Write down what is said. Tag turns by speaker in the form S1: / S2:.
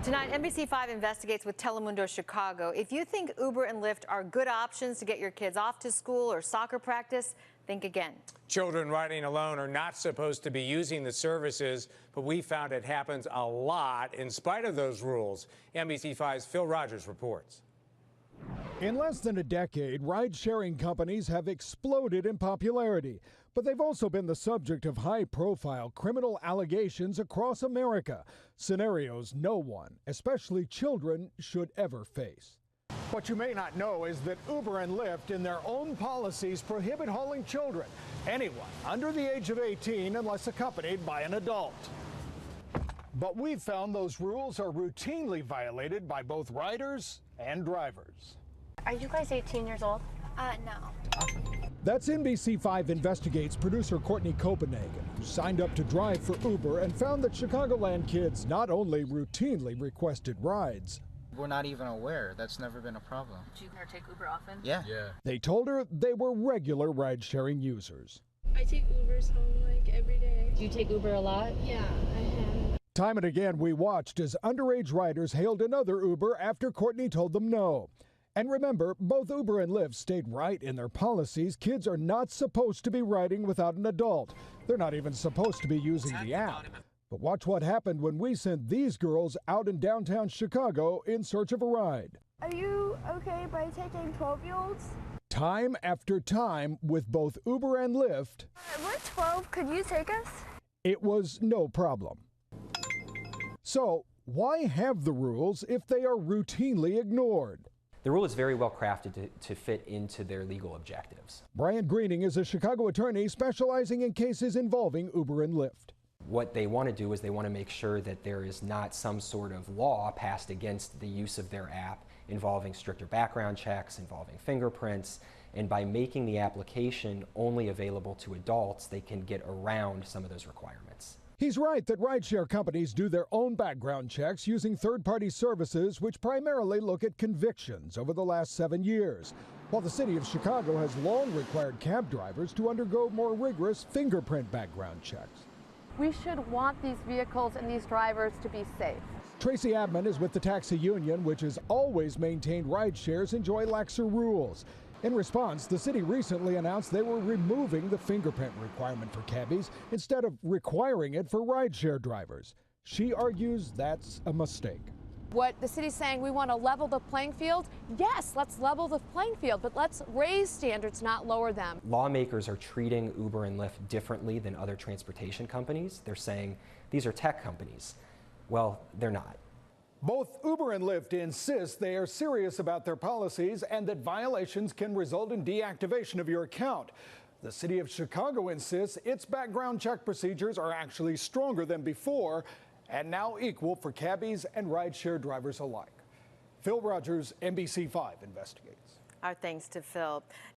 S1: Tonight, NBC5 investigates with Telemundo Chicago. If you think Uber and Lyft are good options to get your kids off to school or soccer practice, think again.
S2: Children riding alone are not supposed to be using the services, but we found it happens a lot in spite of those rules. NBC5's Phil Rogers reports.
S3: In less than a decade, ride-sharing companies have exploded in popularity, but they've also been the subject of high-profile criminal allegations across America, scenarios no one, especially children, should ever face. What you may not know is that Uber and Lyft, in their own policies, prohibit hauling children, anyone under the age of 18 unless accompanied by an adult. But we've found those rules are routinely violated by both riders and drivers.
S4: Are you guys 18 years old?
S5: No.
S3: That's NBC5 Investigates producer Courtney Copenhagen, who signed up to drive for Uber and found that Chicagoland kids not only routinely requested rides.
S6: We're not even aware. That's never been a problem.
S4: Do you take Uber often?
S6: Yeah.
S3: They told her they were regular ride-sharing users.
S5: I take Ubers home like every day.
S4: Do you take Uber a lot?
S5: Yeah, I have.
S3: Time and again, we watched as underage riders hailed another Uber after Courtney told them no. And remember, both Uber and Lyft stayed right in their policies. Kids are not supposed to be riding without an adult. They're not even supposed to be using the app. But watch what happened when we sent these girls out in downtown Chicago in search of a ride.
S5: Are you okay by taking 12-year-olds?
S3: Time after time with both Uber and Lyft.
S5: We're 12. Could you take us?
S3: It was no problem. So why have the rules if they are routinely ignored?
S7: The rule is very well crafted to fit into their legal objectives.
S3: Brian Greening is a Chicago attorney specializing in cases involving Uber and Lyft.
S7: What they want to do is they want to make sure that there is not some sort of law passed against the use of their app involving stricter background checks, involving fingerprints, and by making the application only available to adults, they can get around some of those requirements.
S3: He's right that rideshare companies do their own background checks using third-party services which primarily look at convictions over the last 7 years, while the city of Chicago has long required cab drivers to undergo more rigorous fingerprint background checks.
S8: We should want these vehicles and these drivers to be safe.
S3: Tracy Abman is with the taxi union, which has always maintained rideshares enjoy laxer rules. In response, the city recently announced they were removing the fingerprint requirement for cabbies instead of requiring it for rideshare drivers. She argues that's a mistake.
S8: What the city's saying, we want to level the playing field. Yes, let's level the playing field, but let's raise standards, not lower them.
S7: Lawmakers are treating Uber and Lyft differently than other transportation companies. They're saying these are tech companies. Well, they're not.
S3: Both Uber and Lyft insist they are serious about their policies and that violations can result in deactivation of your account. The city of Chicago insists its background check procedures are actually stronger than before and now equal for cabbies and rideshare drivers alike. Phil Rogers, NBC5 Investigates.
S1: Our thanks to Phil.